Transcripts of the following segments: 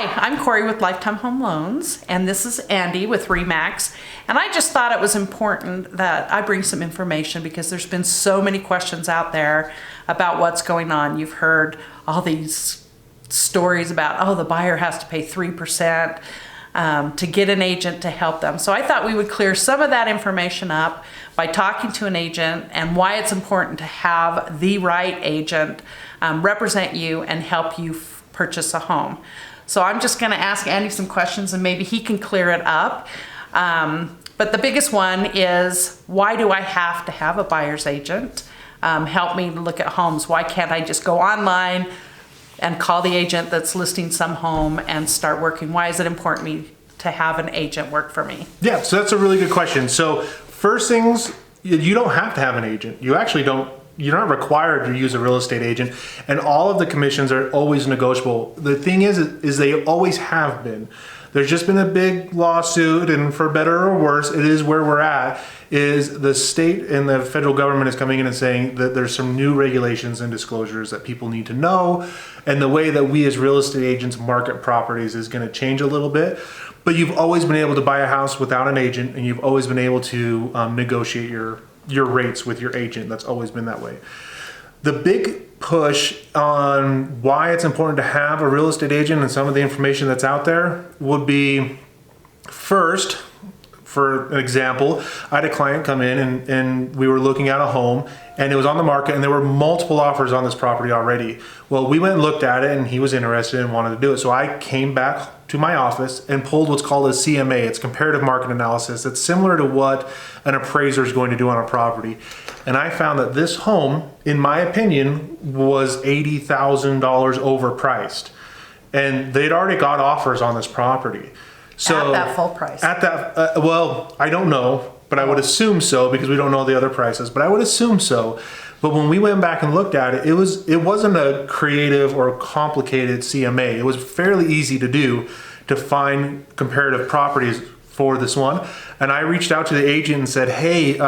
Hi, I'm Corry with Lifetime Home Loans, and this is Andy with RE/MAX. And I just thought it was important that I bring some information because there's been so many questions out there about what's going on. You've heard all these stories about, oh, the buyer has to pay 3% to get an agent to help them. So I thought we would clear some of that information up by talking to an agent and why it's important to have the right agent represent you and help you purchase a home. So I'm just going to ask Andy some questions and maybe he can clear it up. But the biggest one is, why do I have to have a buyer's agent help me look at homes? Why can't I just go online and call the agent that's listing some home and start working? Why is it important me to have an agent work for me? Yeah, so that's a really good question. So first things, you don't have to have an agent. You actually don't. You're not required to use a real estate agent, and all of the commissions are always negotiable. The thing is they always have been. There's just been a big lawsuit, and for better or worse, it is where we're at, is the state and the federal government is coming in and saying that there's some new regulations and disclosures that people need to know, and the way that we as real estate agents market properties is going to change a little bit. But you've always been able to buy a house without an agent, and you've always been able to negotiate your rates with your agent. That's always been that way. The big push on why it's important to have a real estate agent and some of the information that's out there would be, first, for an example, I had a client come in and we were looking at a home and it was on the market and there were multiple offers on this property already. Well, we went and looked at it and he was interested and wanted to do it. So I came back to my office and pulled what's called a CMA. It's comparative market analysis. It's similar to what an appraiser is going to do on a property. And I found that this home, in my opinion, was $80,000 overpriced. And they'd already got offers on this property. So at that full price? At that, well, I don't know, but I would assume so because we don't know the other prices, but I would assume so. But when we went back and looked at it, it wasn't a creative or complicated CMA. It was fairly easy to do, to find comparative properties for this one. And I reached out to the agent and said, hey,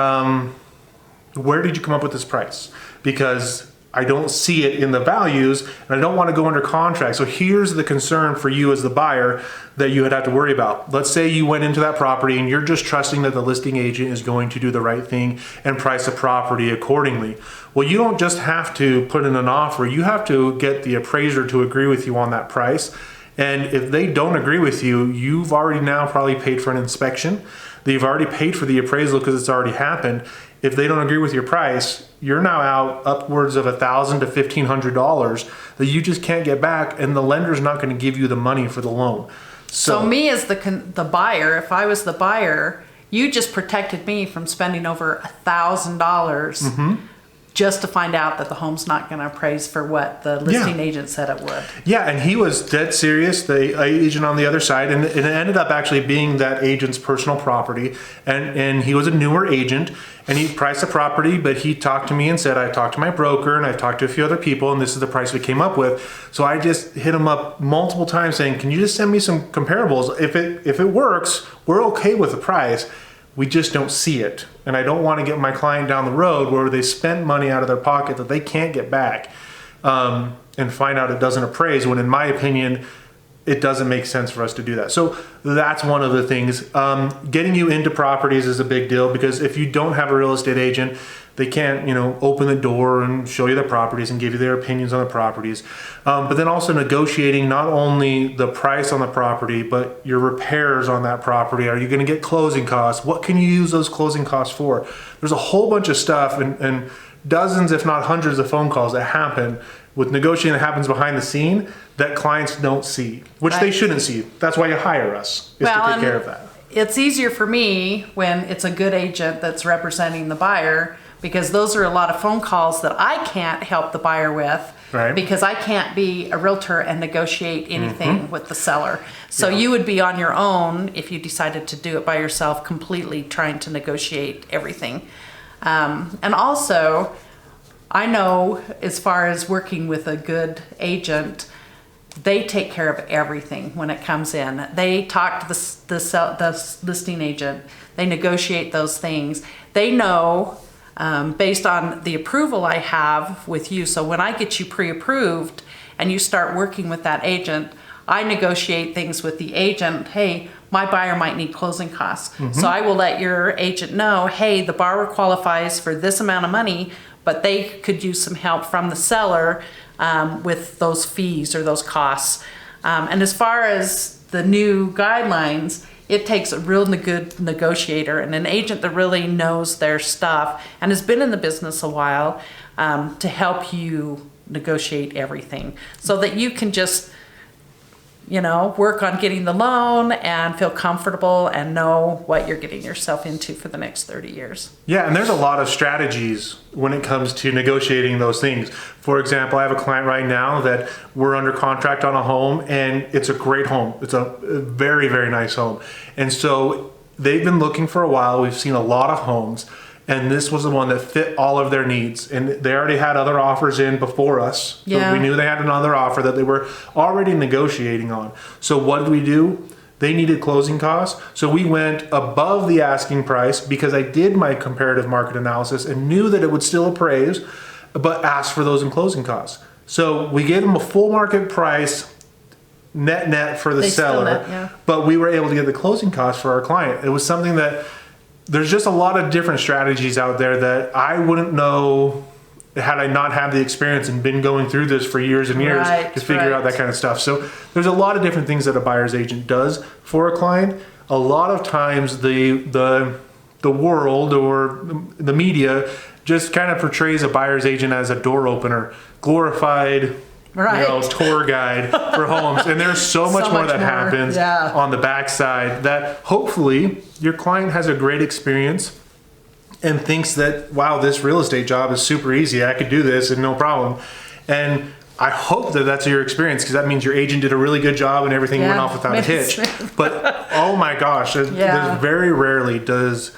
where did you come up with this price? Because I don't see it in the values and I don't want to go under contract. So here's the concern for you as the buyer that you would have to worry about. Let's say you went into that property and you're just trusting that the listing agent is going to do the right thing and price the property accordingly. Well, you don't just have to put in an offer. You have to get the appraiser to agree with you on that price. And if they don't agree with you, you've already now probably paid for an inspection. They've already paid for the appraisal because it's already happened. If they don't agree with your price, you're now out upwards of $1,000 to $1,500 that you just can't get back, and the lender's not going to give you the money for the loan. So me as the buyer, if I was the buyer, you just protected me from spending over $1,000 just to find out that the home's not going to appraise for what the listing agent said it would. Yeah, and he was dead serious, the agent on the other side, and it ended up actually being that agent's personal property, and he was a newer agent, and he priced the property, but he talked to me and said, I talked to my broker, and I talked to a few other people, and this is the price we came up with. So I just hit him up multiple times saying, can you just send me some comparables? If it works, we're okay with the price. We just don't see it. And I don't want to get my client down the road where they spend money out of their pocket that they can't get back and find out it doesn't appraise, when in my opinion, it doesn't make sense for us to do that. So that's one of the things. Getting you into properties is a big deal because if you don't have a real estate agent, they can't, open the door and show you the properties and give you their opinions on the properties. But then also negotiating not only the price on the property, but your repairs on that property. Are you going to get closing costs? What can you use those closing costs for? There's a whole bunch of stuff and dozens, if not hundreds of phone calls that happen with negotiating that happens behind the scene that clients don't see, which they shouldn't see. That's why you hire us, is to take care of that. It's easier for me when it's a good agent that's representing the buyer, because those are a lot of phone calls that I can't help the buyer with, because I can't be a realtor and negotiate anything with the seller. So you would be on your own if you decided to do it by yourself, completely trying to negotiate everything. And also, I know as far as working with a good agent, they take care of everything when it comes in. They talk to the listing agent. They negotiate those things. They know based on the approval I have with you. So when I get you pre-approved and you start working with that agent, I negotiate things with the agent. Hey, my buyer might need closing costs. So I will let your agent know, hey, the borrower qualifies for this amount of money, but they could use some help from the seller with those fees or those costs. And as far as the new guidelines, it takes a real good negotiator and an agent that really knows their stuff and has been in the business a while to help you negotiate everything so that you can just, work on getting the loan and feel comfortable and know what you're getting yourself into for the next 30 years. Yeah, and there's a lot of strategies when it comes to negotiating those things. For example, I have a client right now that we're under contract on a home, and it's a great home. It's a very, very nice home. And so they've been looking for a while. We've seen a lot of homes, and this was the one that fit all of their needs. And they already had other offers in before us. Yeah. So we knew they had another offer that they were already negotiating on. So what did we do? They needed closing costs. So we went above the asking price because I did my comparative market analysis and knew that it would still appraise, but asked for those in closing costs. So we gave them a full market price net for the seller, but we were able to get the closing costs for our client. It was something that there's just a lot of different strategies out there that I wouldn't know had I not had the experience and been going through this for years and years to figure out that kind of stuff. So there's a lot of different things that a buyer's agent does for a client. A lot of times the world or the media just kind of portrays a buyer's agent as a door opener, glorified tour guide for homes. And there's so much more that happens on the backside that hopefully your client has a great experience and thinks that, wow, this real estate job is super easy. I could do this and no problem. And I hope that that's your experience, because that means your agent did a really good job and everything went off without a hitch. But oh my gosh, there's very rarely does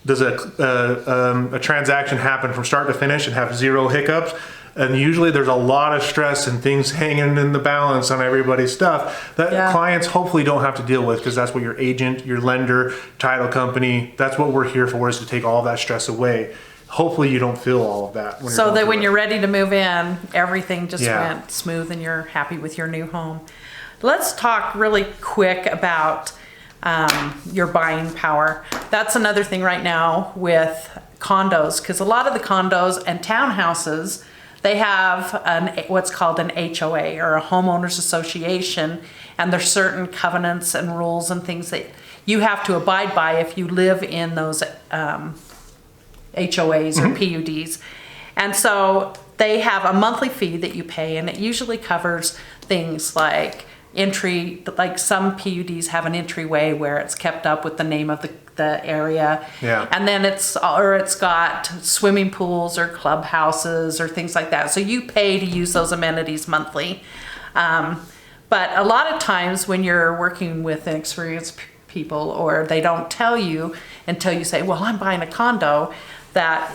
a transaction happen from start to finish and have zero hiccups. And usually there's a lot of stress and things hanging in the balance on everybody's stuff that clients hopefully don't have to deal with, because that's what your agent, your lender, title company, that's what we're here for, is to take all that stress away. Hopefully you don't feel all of that. So that when you're ready to move in, everything just went smooth and you're happy with your new home. Let's talk really quick about your buying power. That's another thing right now with condos, because a lot of the condos and townhouses, they have what's called an HOA, or a homeowners association, and there's certain covenants and rules and things that you have to abide by if you live in those HOAs or PUDs. And so they have a monthly fee that you pay, and it usually covers things like entry, like some PUDs have an entryway where it's kept up with the name of the area. And then it's got swimming pools or clubhouses or things like that. So you pay to use those amenities monthly. But a lot of times when you're working with inexperienced people, or they don't tell you until you say, well, I'm buying a condo, that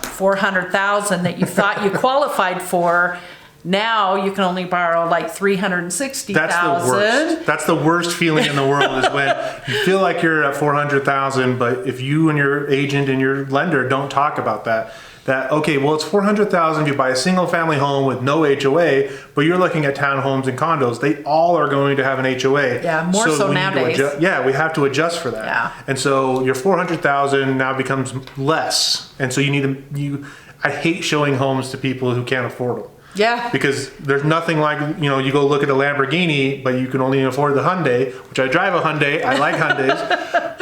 $400,000 that you thought you qualified for, now you can only borrow like $360,000. That's the worst feeling in the world, is when you feel like you're at $400,000, but if you and your agent and your lender don't talk about that, okay, well, it's $400,000 if you buy a single family home with no HOA, but you're looking at townhomes and condos. They all are going to have an HOA. Yeah, more so nowadays. We have to adjust for that. Yeah. And so your $400,000 now becomes less. And so I hate showing homes to people who can't afford them. Yeah. Because there's nothing like, you go look at a Lamborghini, but you can only afford the Hyundai, which I drive a Hyundai. I like Hyundais.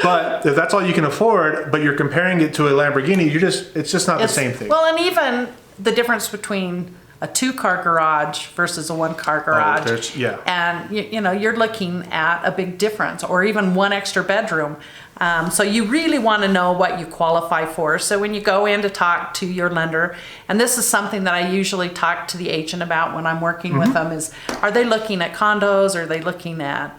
But if that's all you can afford, but you're comparing it to a Lamborghini, it's just not the same thing. Well, and even the difference between a 2-car garage versus a 1-car garage. And you're looking at a big difference, or even one extra bedroom. So you really want to know what you qualify for. So when you go in to talk to your lender, and this is something that I usually talk to the agent about when I'm working with them, is, are they looking at condos? Are they looking at,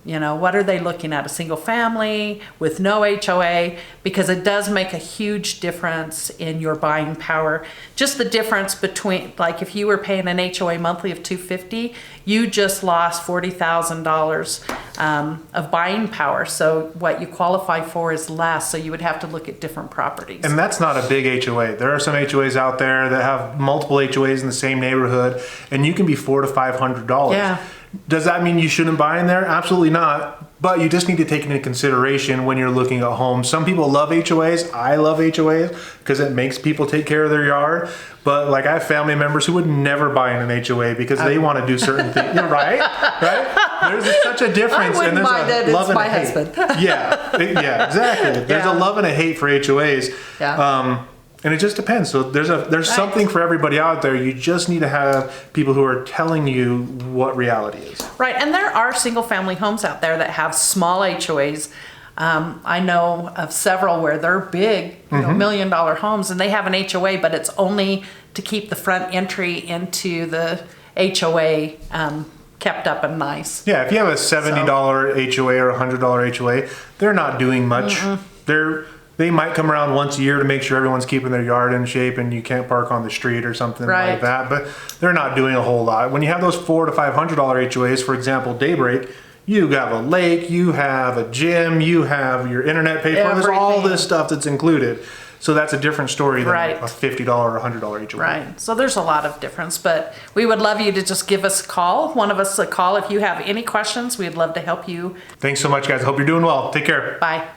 what are they looking at? A single family with no HOA? Because it does make a huge difference in your buying power. Just the difference between, like, if you were paying an HOA monthly of $250, you just lost $40,000 of buying power. So what you qualify for is less. So you would have to look at different properties. And that's not a big HOA. There are some HOAs out there that have multiple HOAs in the same neighborhood, and you can be $400 to $500. Does that mean you shouldn't buy in there? Absolutely not. But you just need to take into consideration when you're looking at homes. Some people love HOAs. I love HOAs because it makes people take care of their yard. But like I have family members who would never buy in an HOA because they want to do certain things. You're right, right? There's such a difference, I wouldn't mind it. It's my husband. Yeah, exactly. There's a love and a hate for HOAs. Yeah. And it just depends. So there's something for everybody out there. You just need to have people who are telling you what reality is. Right, and there are single-family homes out there that have small HOAs. I know of several where they're big, $1 million homes, and they have an HOA, but it's only to keep the front entry into the HOA kept up and nice. Yeah, if you have a $70 HOA or $100 HOA, they're not doing much. They might come around once a year to make sure everyone's keeping their yard in shape and you can't park on the street or something like that, but they're not doing a whole lot. When you have those $400 to $500 HOAs, for example, Daybreak, you have a lake, you have a gym, you have your internet paid for. There's all this stuff that's included. So that's a different story than a $50 or $100 HOA. Right. So there's a lot of difference, but we would love you to just give us a call. One of us a call if you have any questions. We'd love to help you. Thanks so much, guys. I hope you're doing well. Take care. Bye.